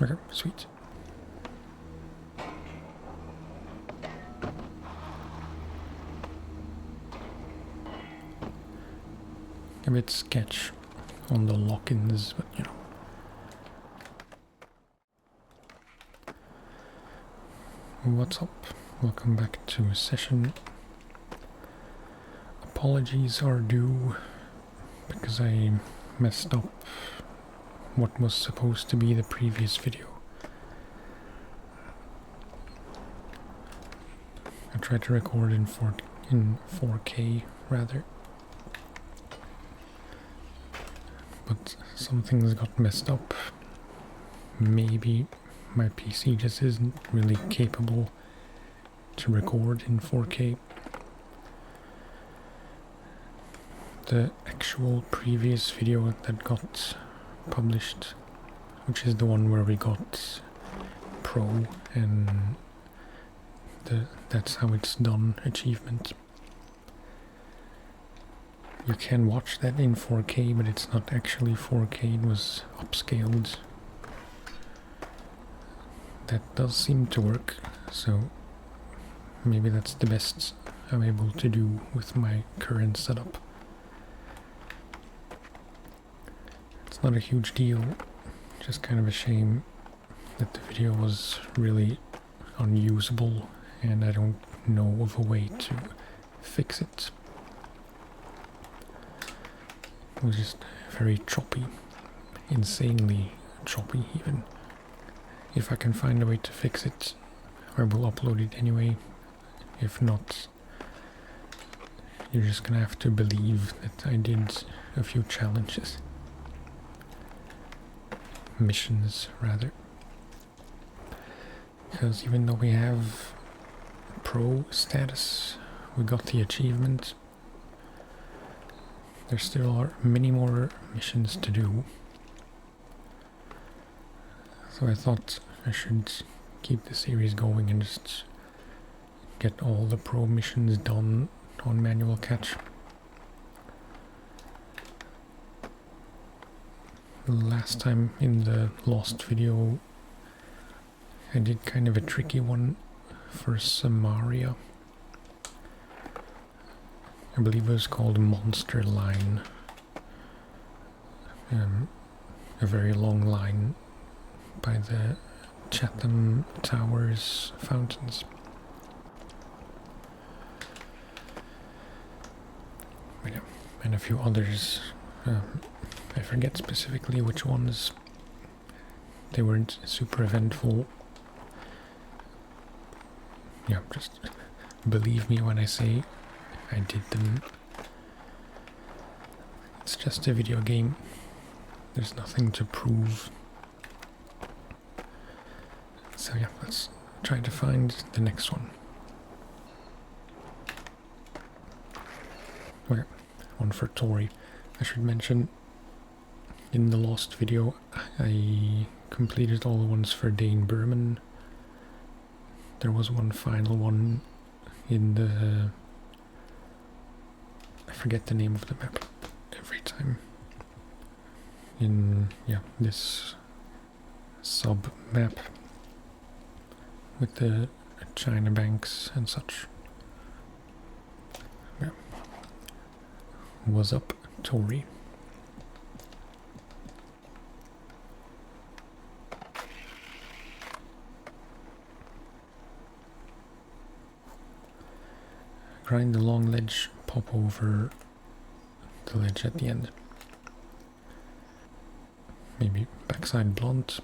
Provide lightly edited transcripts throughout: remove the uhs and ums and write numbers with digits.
Okay, sweet. A bit sketch on the lock-ins, but you know. What's up? Welcome back to session. Apologies are due because I messed up what was supposed to be the previous video. I tried to record in 4K rather, but some things got messed up. Maybe my PC just isn't really capable to record in 4K. The actual previous video that got published, which is the one where we got Pro and the "that's how it's done" achievement. You can watch that in 4K, but it's not actually 4K, it was upscaled. That does seem to work, so maybe that's the best I'm able to do with my current setup. It's not a huge deal, just kind of a shame that the video was really unusable and I don't know of a way to fix it. It was just very choppy, insanely choppy even. If I can find a way to fix it, I will upload it anyway. If not, you're just gonna have to believe that I did a few challenges. Missions, rather. Because even though we have Pro status, we got the achievement, there still are many more missions to do. So I thought I should keep the series going and just get all the Pro missions done on manual catch. Last time in the Lost video I did kind of a tricky one for Samaria. I believe it was called Monster Line. A very long line by the Chatham Towers fountains. And a few others. I forget specifically which ones. They weren't super eventful. Yeah, just believe me when I say I did them. It's just a video game. There's nothing to prove. So yeah, let's try to find the next one. Okay, one for Tori. I should mention, in the Lost video, I completed all the ones for Dane Berman. There was one final one in the... I forget the name of the map every time. In, yeah, this sub-map with the China banks and such. Yeah. What's up, Tori? Grind the long ledge, pop over the ledge at the end. Maybe backside blunt.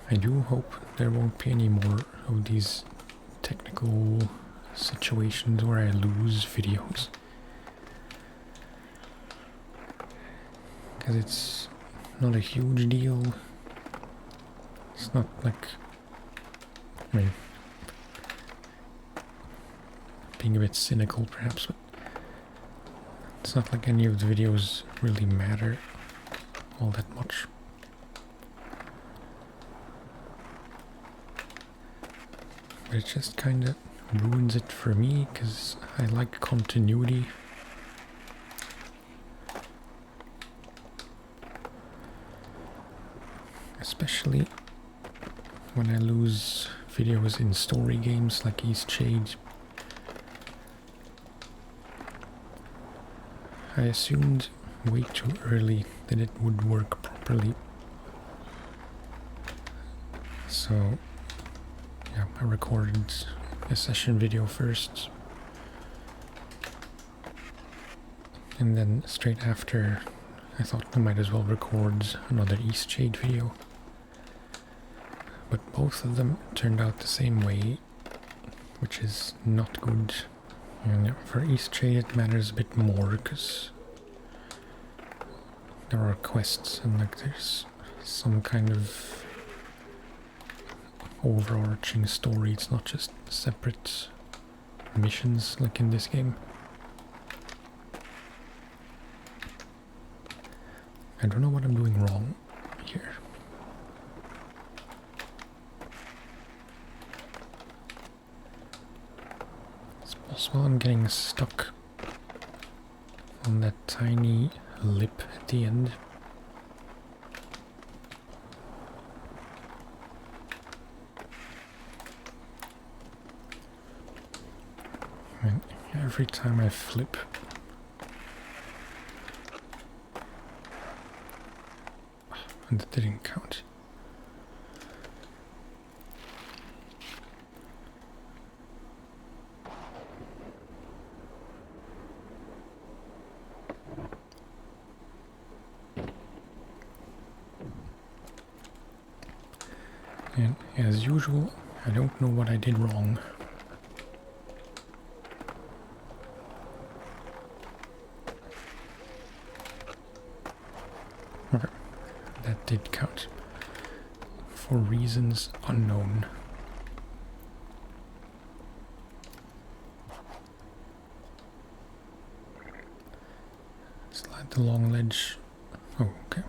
I do hope there won't be any more of these technical situations where I lose videos. Because it's not a huge deal. It's not like, I mean, being a bit cynical perhaps, but it's not like any of the videos really matter all that much. But it's just kinda ruins it for me, because I like continuity. Especially when I lose videos in story games like East Shade. I assumed way too early that it would work properly. So, yeah, I recorded a session video first. And then straight after, I thought I might as well record another East Shade video. But both of them turned out the same way, which is not good. And for East Shade it matters a bit more, because there are quests and like there's some kind of overarching story. It's not just separate missions like in this game. I don't know what I'm doing wrong here. It's possible I'm getting stuck on that tiny lip at the end. And every time I flip, and that didn't count. And as usual, I don't know what I did wrong. Okay, that did count. For reasons unknown. Slide the long ledge. Oh, okay.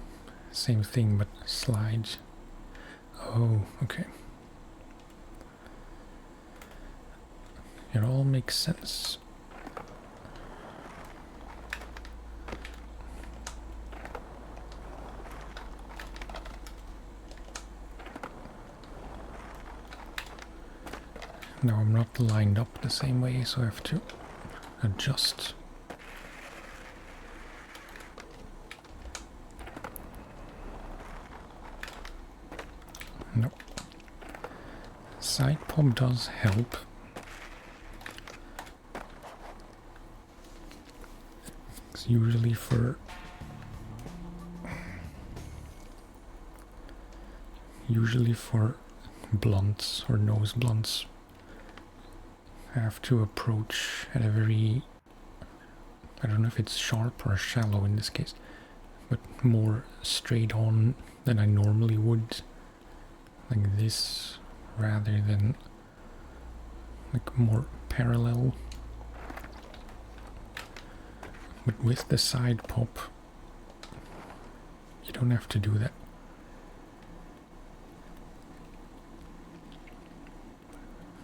Same thing, but slide. Oh, okay. It all makes sense. Now I'm not lined up the same way, so I have to adjust. No. Side pop does help. It's usually for blunts or nose blunts. I have to approach at a very, I don't know if it's sharp or shallow in this case, but more straight on than I normally would, like this, rather than like more parallel. But with the side pop, you don't have to do that.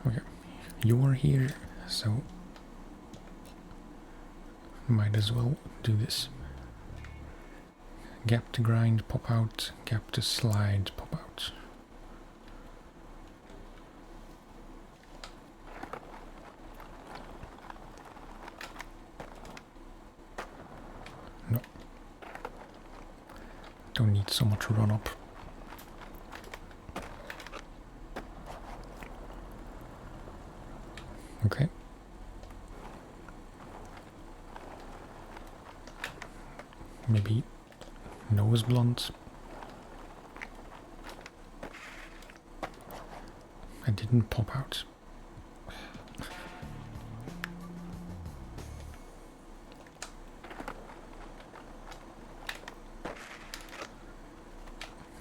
Okay. You're here, so might as well do this. Gap to grind, pop out, gap to slide, pop out. No. Don't need so much run up. Okay. Maybe nose blunt. I didn't pop out.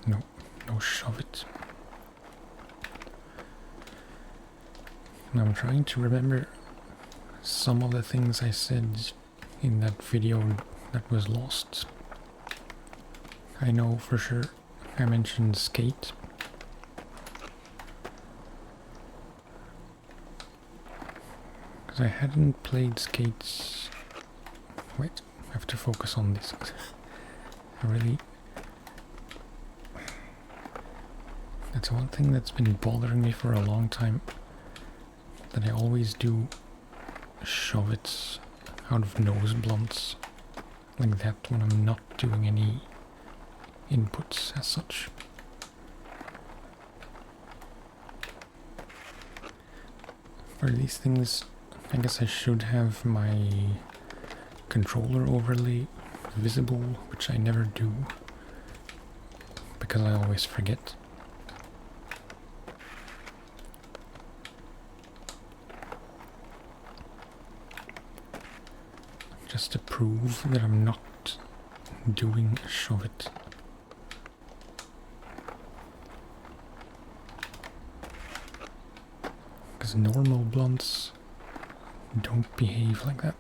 No, shove it. And I'm trying to remember some of the things I said in that video that was lost. I know for sure I mentioned skate. Because I hadn't played skates... Wait, I have to focus on this. I really... That's one thing that's been bothering me for a long time. That I always do shove it out of nose blunts like that when I'm not doing any inputs as such. For these things, I guess I should have my controller overlay visible, which I never do because I always forget. Just to prove that I'm not doing a shove it. Because normal blunts don't behave like that.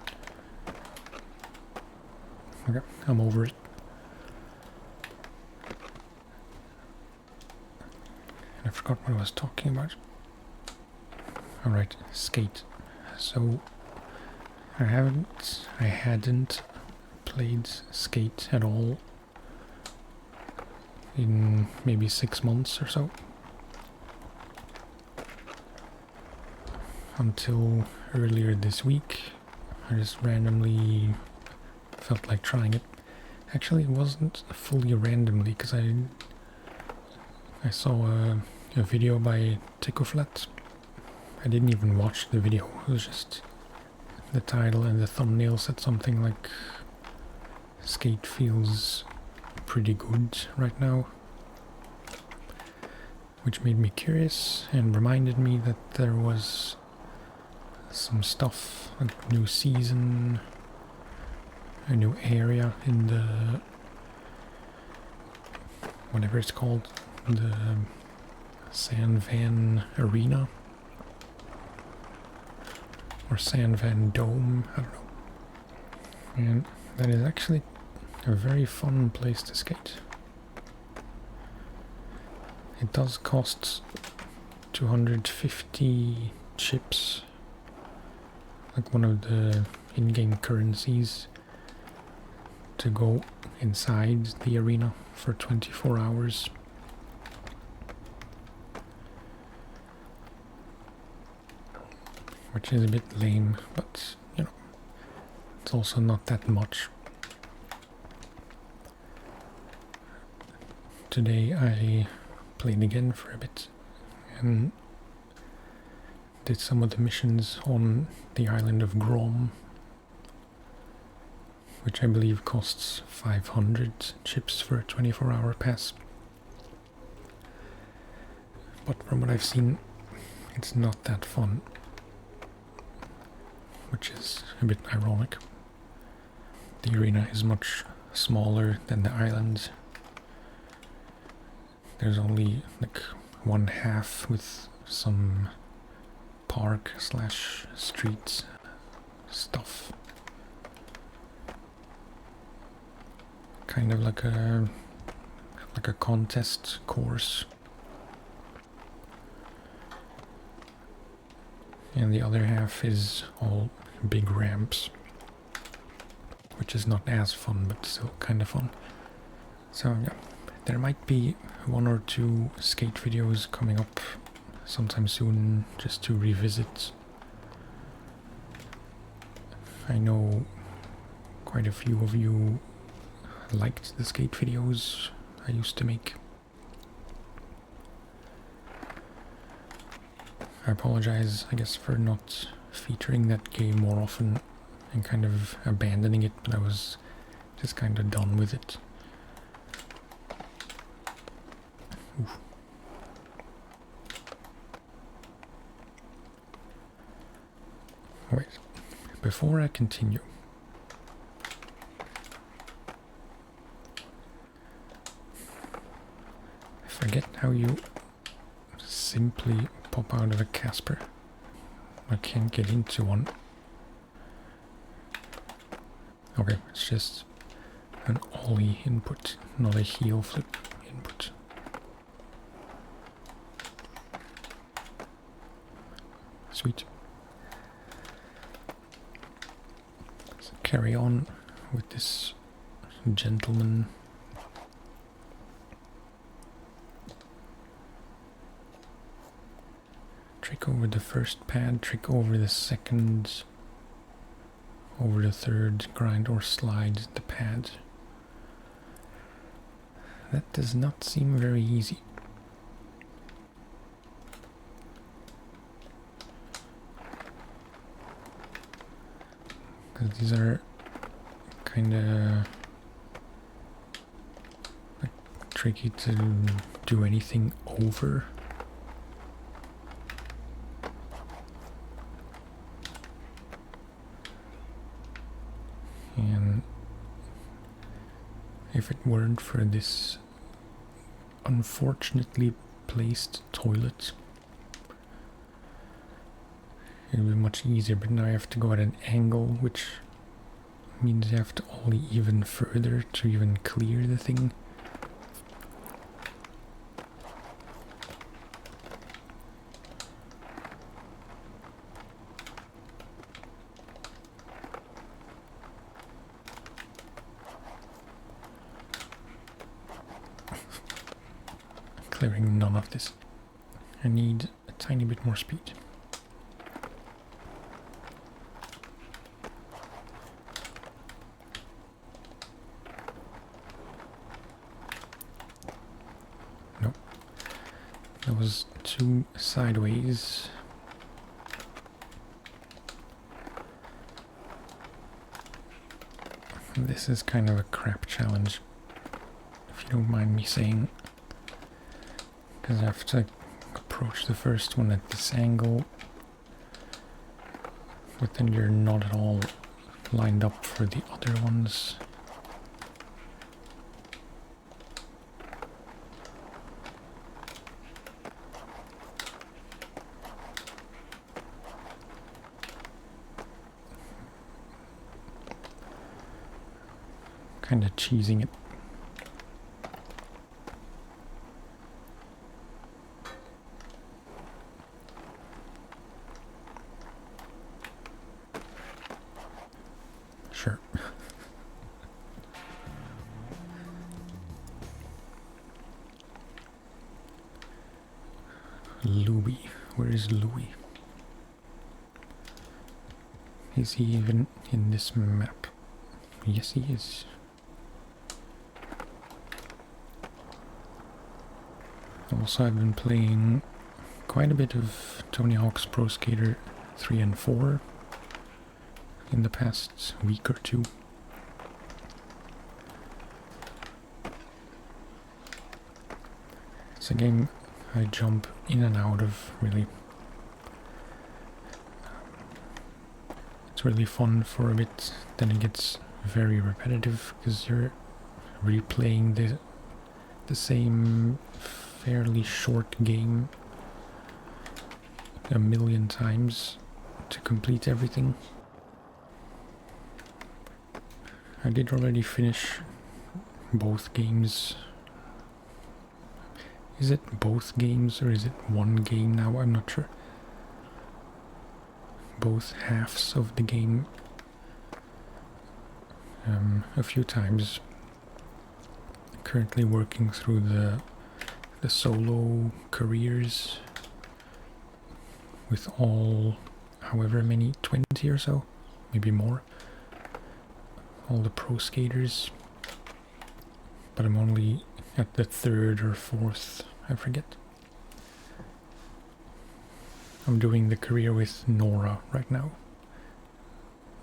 Okay, I'm over it. And I forgot what I was talking about. Alright, skate. So I hadn't played skate at all in maybe 6 months or so. Until earlier this week, I just randomly felt like trying it. Actually, it wasn't fully randomly, because I saw a video by Ticoflat. I didn't even watch the video, it was just the title and the thumbnail said something like skate feels pretty good right now, which made me curious and reminded me that there was some stuff, like new season, a new area in the whatever it's called, the San Van Arena or San Van Dome, I don't know. And that is actually a very fun place to skate. It does cost 250 chips, like one of the in-game currencies, to go inside the arena for 24 hours. Which is a bit lame, but you know, it's also not that much. Today I played again for a bit and did some of the missions on the island of Grom, which I believe costs 500 chips for a 24-hour pass. But from what I've seen, it's not that fun, which is a bit ironic. The arena is much smaller than the island. There's only like one half with some park slash street stuff. Kind of like a contest course. And the other half is all big ramps, which is not as fun, but still kind of fun. So yeah, there might be 1 or 2 skate videos coming up sometime soon, just to revisit. I know quite a few of you liked the skate videos I used to make. I apologize, I guess, for not featuring that game more often and kind of abandoning it, but I was just kind of done with it. Oof. Wait, before I continue, I forget how you simply pop out of a Casper. I can't get into one. Okay, it's just an ollie input, not a heel flip input. Sweet. carry on with this gentleman. Trick over the first pad, trick over the second, over the third, grind or slide the pad. That does not seem very easy. Because these are kinda like, tricky to do anything over. And if it weren't for this unfortunately placed toilet, it would be much easier, but now I have to go at an angle, which means I have to ollie even further to even clear the thing. Clearing none of this. I need a tiny bit more speed. Nope. That was too sideways. This is kind of a crap challenge, if you don't mind me saying. Because I have to approach the first one at this angle, but then you're not at all lined up for the other ones. Kind of cheesing it. Sure. Louis. Where is Louis? Is he even in this map? Yes, he is. Also, I've been playing quite a bit of Tony Hawk's Pro Skater 3 and 4 in the past week or two. It's a game I jump in and out of, really. It's really fun for a bit, then it gets very repetitive because you're replaying the same fairly short game a million times to complete everything. I did already finish both games. Is it both games or is it one game now? I'm not sure. Both halves of the game a few times. Currently working through the solo careers with all, however many, 20 or so, maybe more, all the pro skaters, but I'm only at the third or fourth, I forget. I'm doing the career with Nora right now.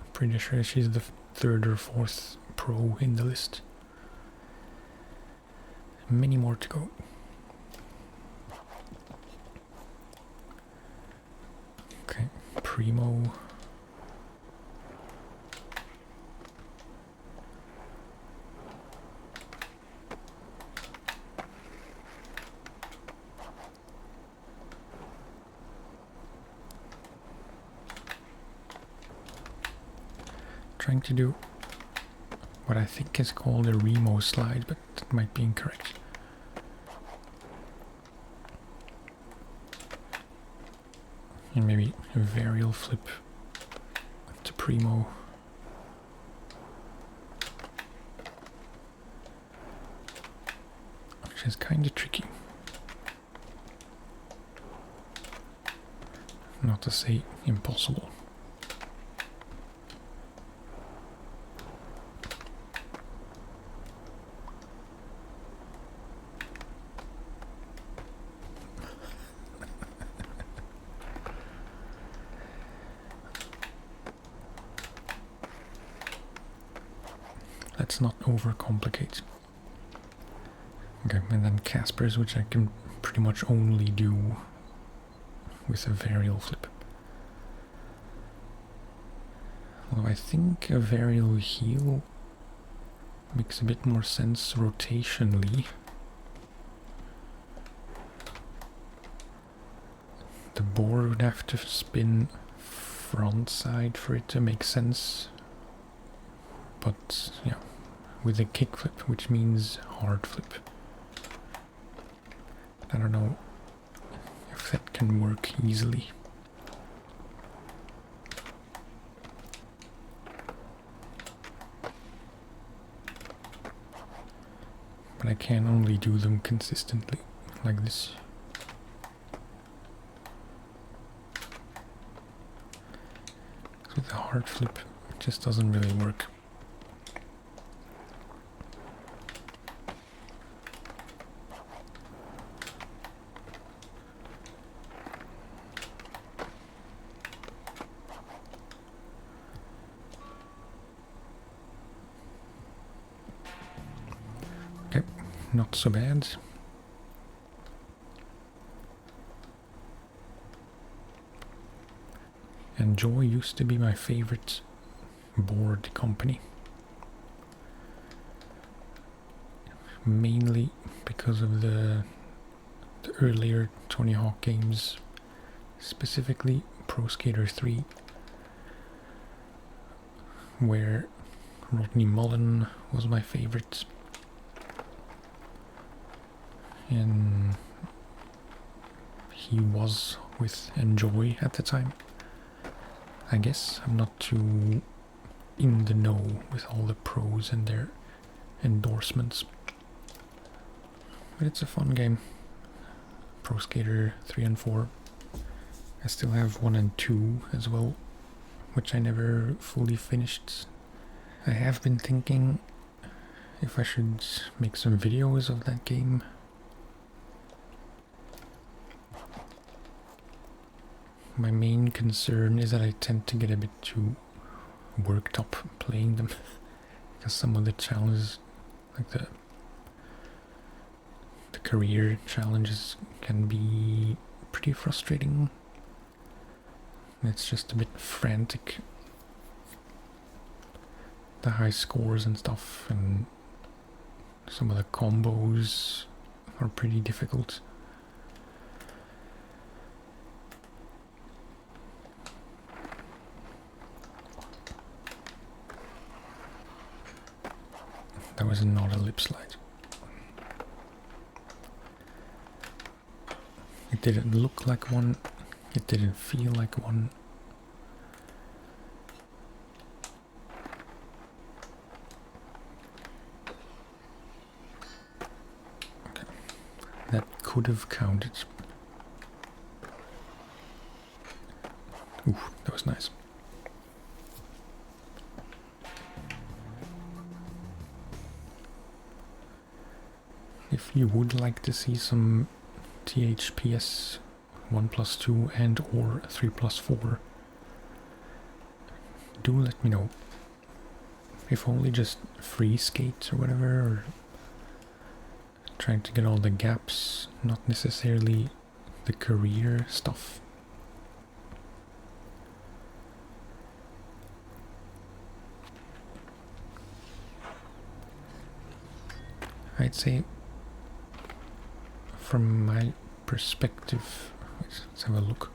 I'm pretty sure she's the third or fourth pro in the list. Many more to go. Okay, Primo. Trying to do what I think is called a Remo slide, but that might be incorrect. And maybe a varial flip to Primo. which is kind of tricky. Not to say impossible. Let's not overcomplicate. Okay, and then Caspers, which I can pretty much only do with a varial flip. Although I think a varial heel makes a bit more sense rotationally. The board would have to spin front side for it to make sense. But yeah, with a kickflip, which means hard flip. I don't know if that can work easily. But I can only do them consistently, like this. So the hard flip just doesn't really work. Not so bad. And Joy used to be my favorite board company. Mainly because of the earlier Tony Hawk games, specifically Pro Skater 3, where Rodney Mullen was my favorite. And he was with Enjoy at the time. I guess I'm not too in the know with all the pros and their endorsements. But it's a fun game. Pro Skater 3 and 4. I still have 1 and 2 as well, which I never fully finished. I have been thinking if I should make some videos of that game. My main concern is that I tend to get a bit too worked up playing them because some of the challenges, like the career challenges, can be pretty frustrating. It's just a bit frantic. The high scores and stuff, and some of the combos are pretty difficult. That was not a lip slide. It didn't look like one. It didn't feel like one. Okay. That could have counted. Ooh, that was nice. If you would like to see some THPS 1+2 and or 3+4, do let me know. If only just free skate or whatever, or trying to get all the gaps, not necessarily the career stuff. I'd say from my perspective, let's have a look.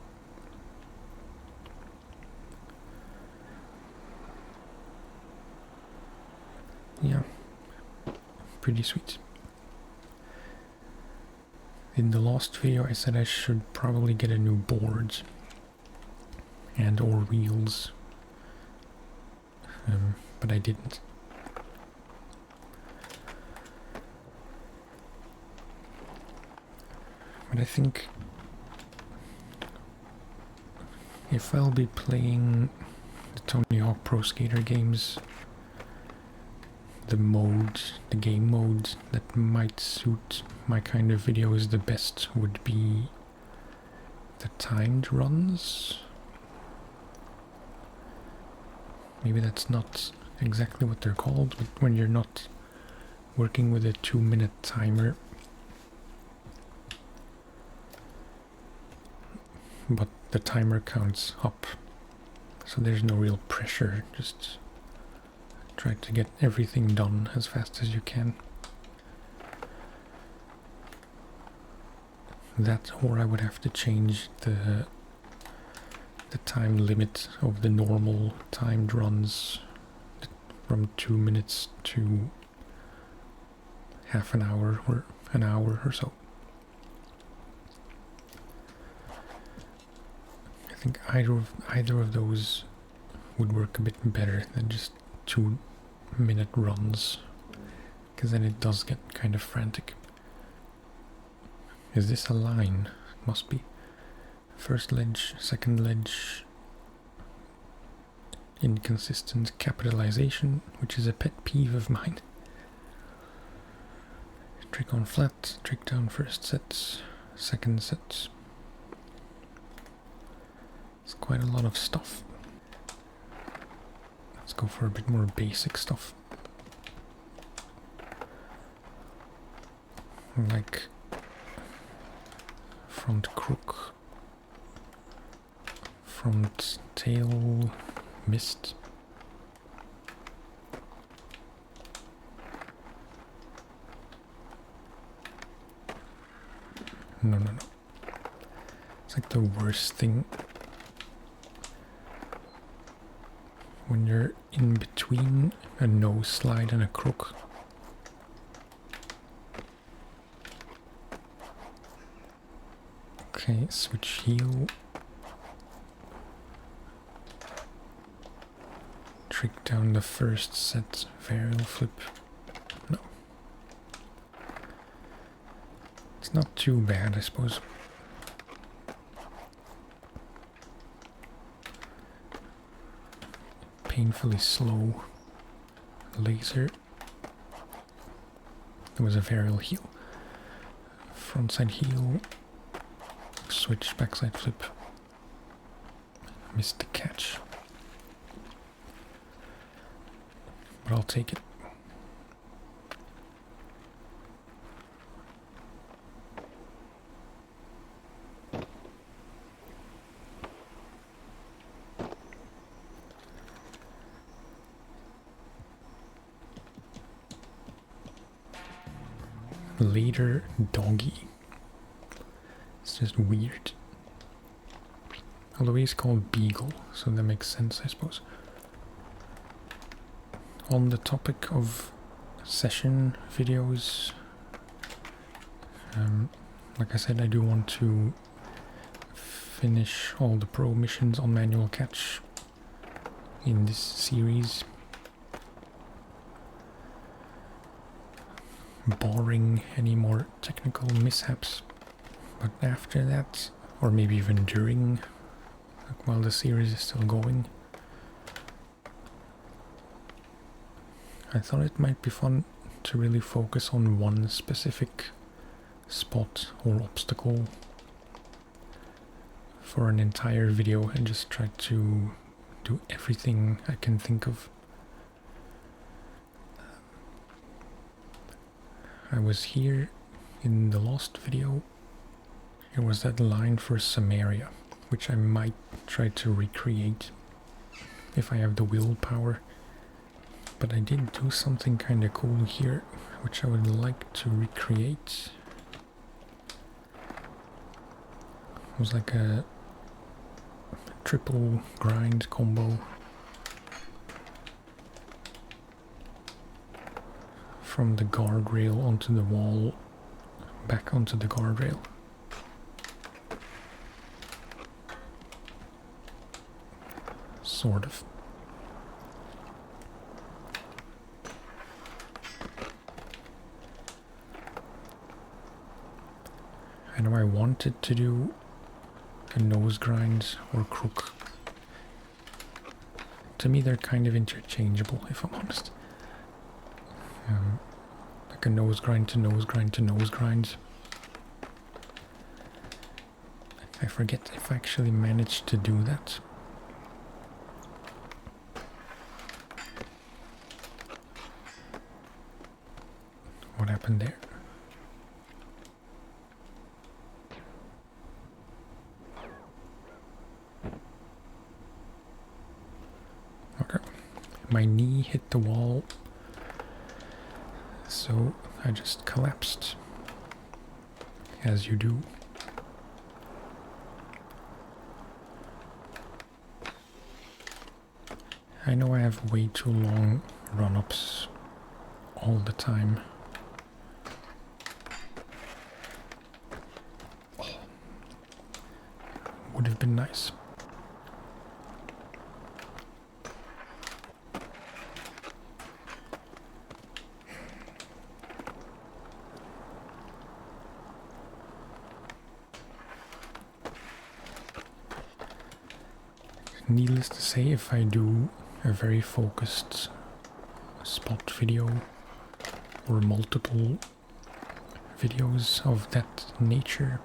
Yeah, pretty sweet. In the last video I said I should probably get a new board and or wheels, but I didn't. But I think if I'll be playing the Tony Hawk Pro Skater games, the game modes that might suit my kind of videos the best would be the timed runs. Maybe that's not exactly what they're called, but when you're not working with a 2-minute timer, but the timer counts up, so there's no real pressure, just try to get everything done as fast as you can. That, or I would have to change the time limit of the normal timed runs from 2 minutes to half an hour or an hour or so. I think either of those would work a bit better than just 2-minute runs, because then it does get kind of frantic. Is this a line? It must be. First ledge, second ledge, inconsistent capitalization, which is a pet peeve of mine. Trick on flat, trick down first set, second set. It's quite a lot of stuff. Let's go for a bit more basic stuff. Like front crook, front tail missed. No. It's like the worst thing when you're in between a nose slide and a crook. Okay, switch heel. Trick down the first set, varial flip. No. It's not too bad, I suppose. Painfully slow laser. There was a varial heel. Frontside heel. Switch backside flip. Missed the catch. But I'll take it. Later doggy. It's just weird. Although he's called Beagle, so that makes sense, I suppose. On the topic of session videos, like I said, I do want to finish all the pro missions on manual catch in this series, barring any more technical mishaps. But after that, or maybe even during, like while the series is still going, I thought it might be fun to really focus on one specific spot or obstacle for an entire video and just try to do everything I can think of. I was here in the last video. There was that line for Samaria, which I might try to recreate if I have the willpower. But I did do something kind of cool here, which I would like to recreate. It was like a triple grind combo from the guardrail onto the wall, back onto the guardrail. Sort of. I know I wanted to do a nose grind or crook. To me, they're kind of interchangeable, if I'm honest. Like a nose grind to nose grind to nose grind. I forget if I actually managed to do that. What happened there? Okay. My knee hit the wall, so I just collapsed. As you do. I know I have way too long run-ups all the time. Would have been nice. Needless to say, if I do a very focused spot video or multiple videos of that nature,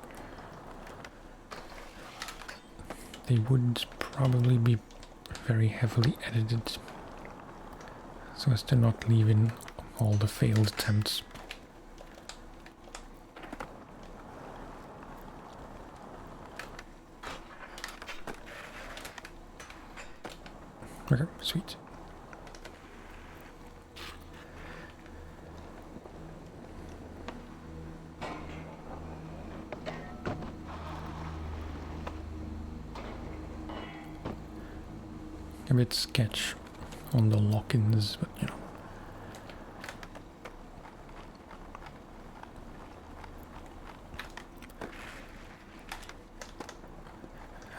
they would probably be very heavily edited so as to not leave in all the failed attempts. Okay, sweet. A bit sketch on the lock-ins, but you know.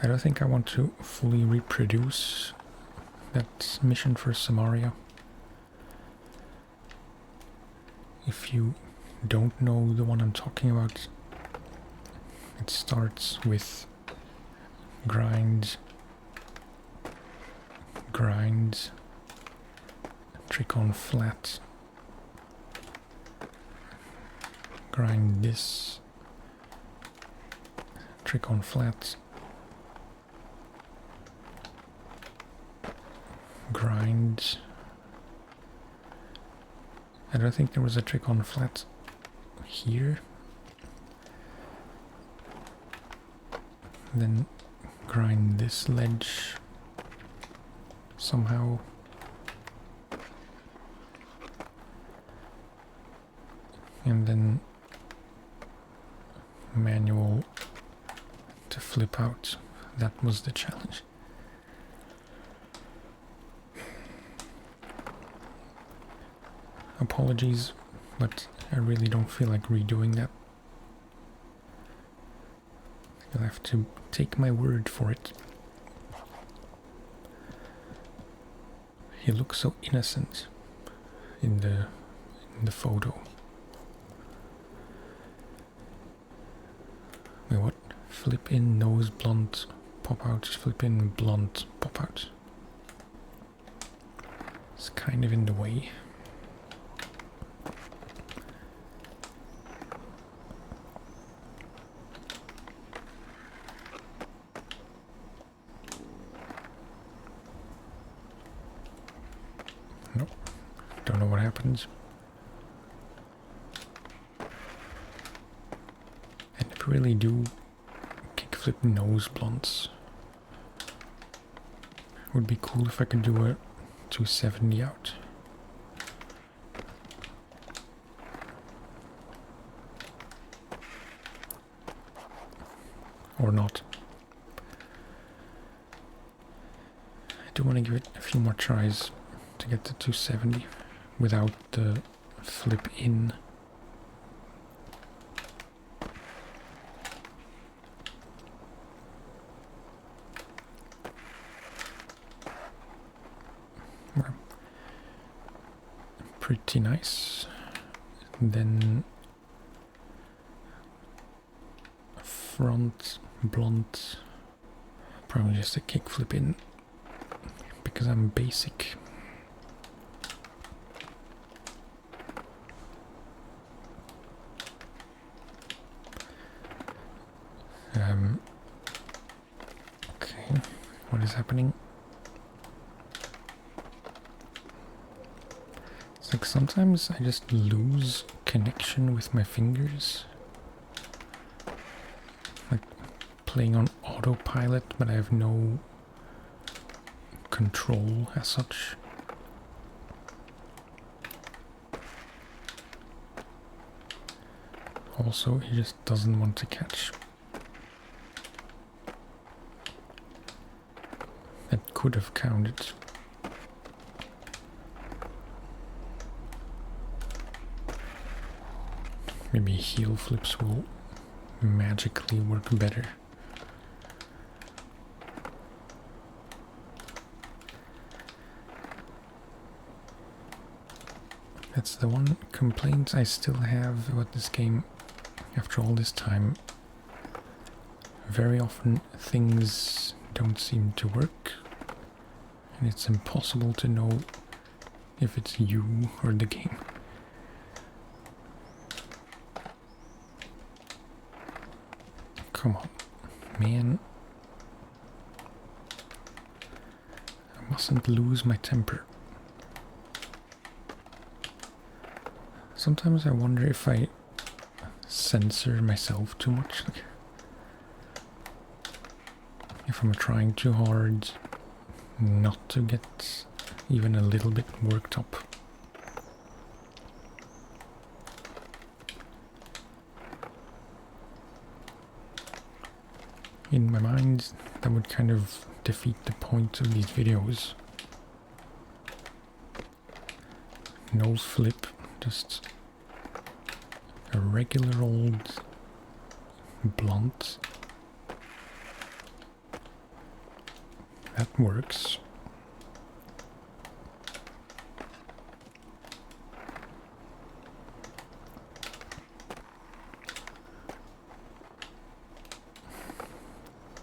I don't think I want to fully reproduce that mission for Samaria. If you don't know the one I'm talking about, it starts with grind, trick on flat, grind this, trick on flat, grind. I don't think there was a trick on flat here. Then grind this ledge somehow. And then manual to flip out. That was the challenge. Apologies, but I really don't feel like redoing that. You'll have to take my word for it. He looks so innocent in the photo. Wait, what? Flip in, nose, blunt, pop out, flip in, blunt, pop out. It's kind of in the way. Nope, don't know what happens. I never really do kickflip nose blunts. Would be cool if I could do a 270 out. Or not. I do want to give it a few more tries to get to 270 without the flip in. Pretty nice. And then front, blunt, probably just a kickflip in, because I'm basic. Okay, what is happening? It's like sometimes I just lose connection with my fingers. Like playing on autopilot, but I have no control as such. Also, he just doesn't want to catch. That could have counted. Maybe heel flips will magically work better. That's the one complaint I still have about this game after all this time. Very often things don't seem to work, and it's impossible to know if it's you or the game. Come on, man. I mustn't lose my temper. Sometimes I wonder if I censor myself too much. Like, if I'm trying too hard not to get even a little bit worked up. In my mind, that would kind of defeat the point of these videos. No flip, just a regular old blunt. That works.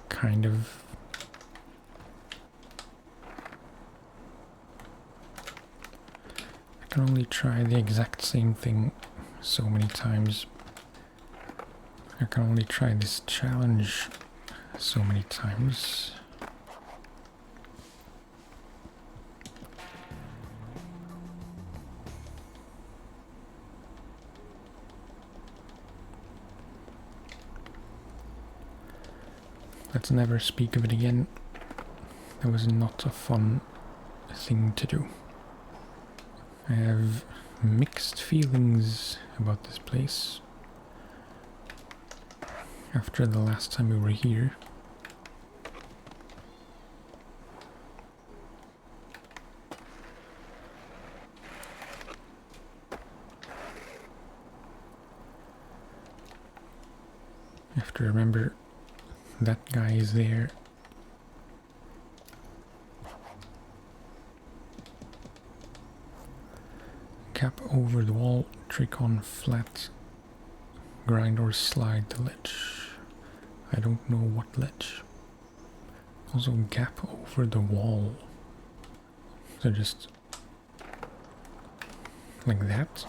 Kind of. I can only try the exact same thing so many times. I can only try this challenge so many times. Let's never speak of it again. That was not a fun thing to do. I have mixed feelings about this place. After the last time we were here. I have to remember that guy is there. Cap over the wall, trick on flat, grind or slide the ledge. I don't know what ledge. Also gap over the wall. So just like that.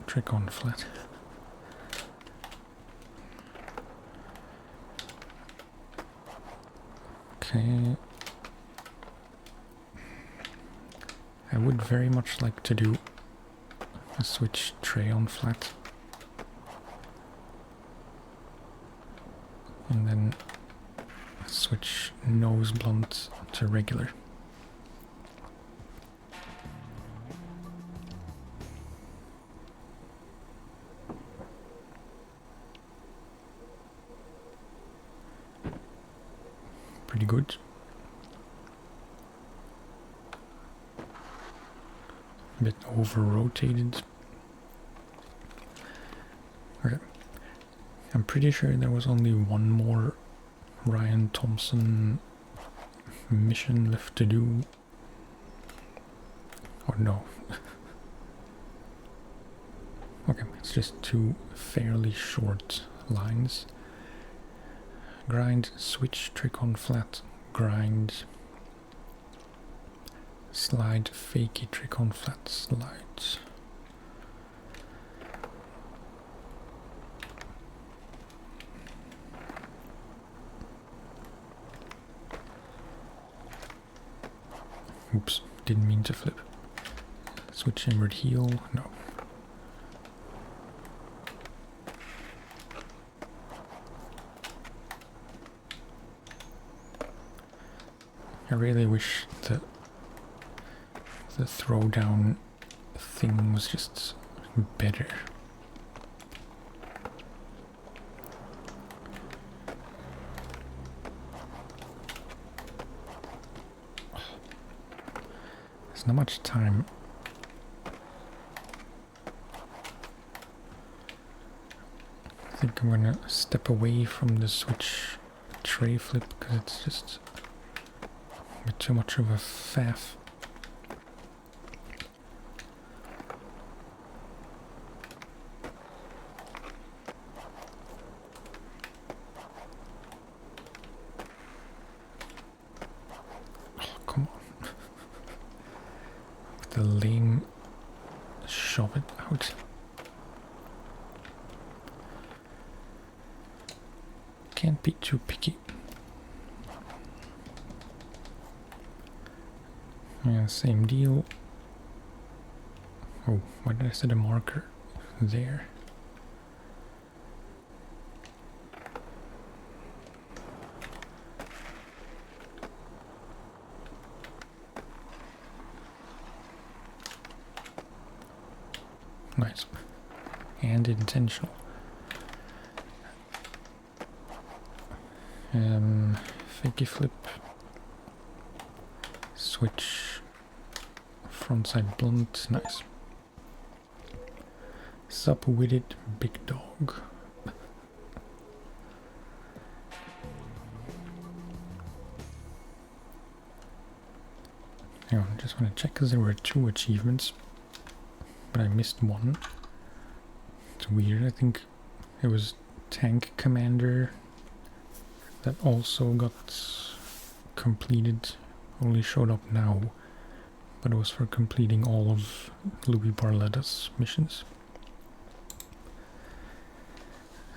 Trick on flat. Okay. I would very much like to do a switch tray on flat. And then switch nose blunt to regular. Pretty good. A bit over-rotated. Okay. I'm pretty sure there was only one more Ryan Thompson mission left to do. Or no. Okay, it's just two fairly short lines. Grind, switch, trick on flat, grind, slide, fakey, trick on flat, slide. Oops, didn't mean to flip. Switch inward heel, no. I really wish the throwdown thing was just better. There's not much time. I think I'm gonna step away from the switch tray flip because it's just a bit too much of a faff. Oh, come on. With the lame shove it out. Can't be too picky. Yeah, same deal. Oh, why did I set a marker there? Nice. And intentional. Fakey flip. Switch. Frontside blunt. Nice. Sup with it, big dog. Hang on, I just want to check because there were 2 achievements, but I missed one. It's weird. I think it was Tank Commander that also got completed, only showed up now, but it was for completing all of Louis Barletta's missions.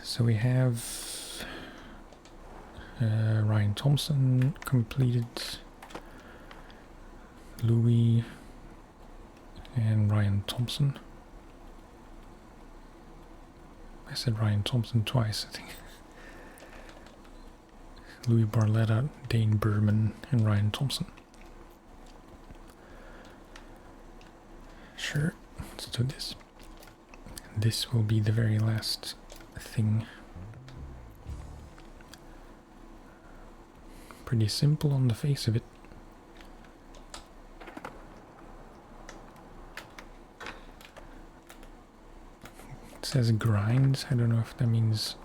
So we have Ryan Thompson completed, Louis and Ryan Thompson. I said Ryan Thompson twice, I think. Louis Barletta, Dane Berman, and Ryan Thompson. Sure, let's do this. This will be the very last thing. Pretty simple on the face of it. It says grinds. I don't know if that means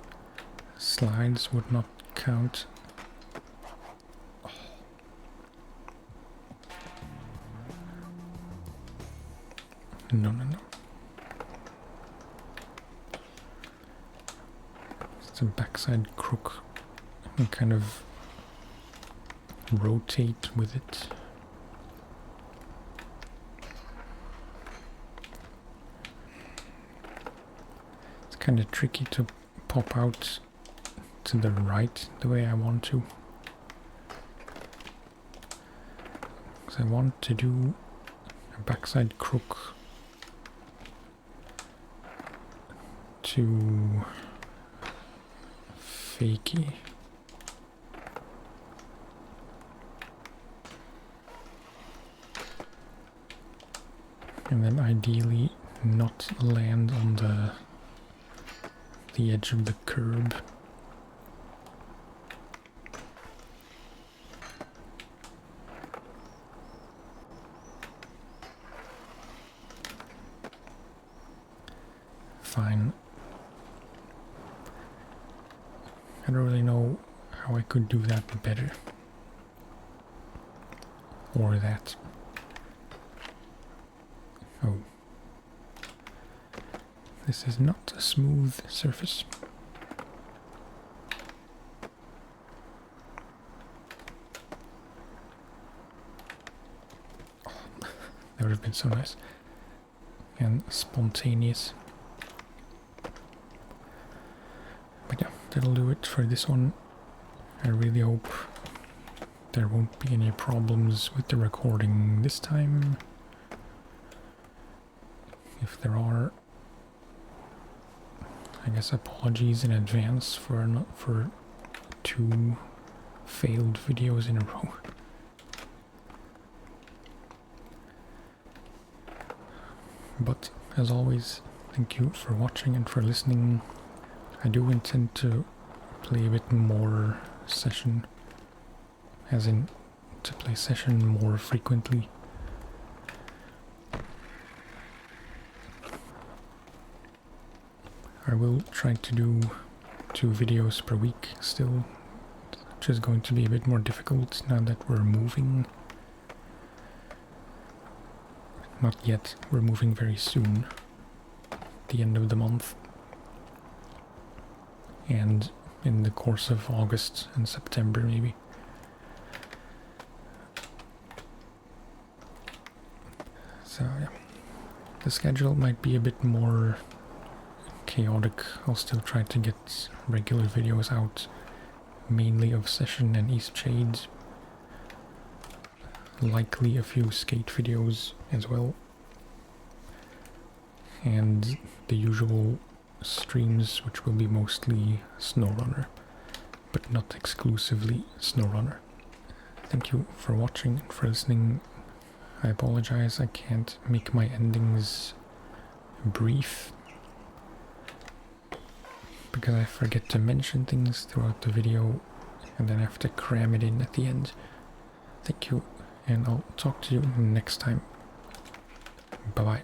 slides would not count. No. It's a backside crook. And kind of rotate with it. It's kind of tricky to pop out to the right the way I want to. Because I want to do a backside crook to fakey. And then ideally not land on the edge of the curb. Fine. I don't really know how I could do that better. Or that. Oh. This is not a smooth surface. Oh, that would have been so nice and spontaneous. But yeah, that'll do it for this one. I really hope there won't be any problems with the recording this time. If there are, I guess apologies in advance for 2 failed videos in a row. But as always, thank you for watching and for listening. I do intend to play a bit more session, as in to play session more frequently. I will try to do 2 videos per week still, which is going to be a bit more difficult now that we're moving. Not yet, we're moving very soon, the end of the month. And in the course of August and September maybe. So yeah, the schedule might be a bit more chaotic. I'll still try to get regular videos out, mainly of Session and East Shades. Likely a few skate videos as well. And the usual streams, which will be mostly SnowRunner, but not exclusively SnowRunner. Thank you for watching and for listening. I apologize I can't make my endings brief, because I forget to mention things throughout the video and then I have to cram it in at the end. Thank you, and I'll talk to you next time. Bye bye.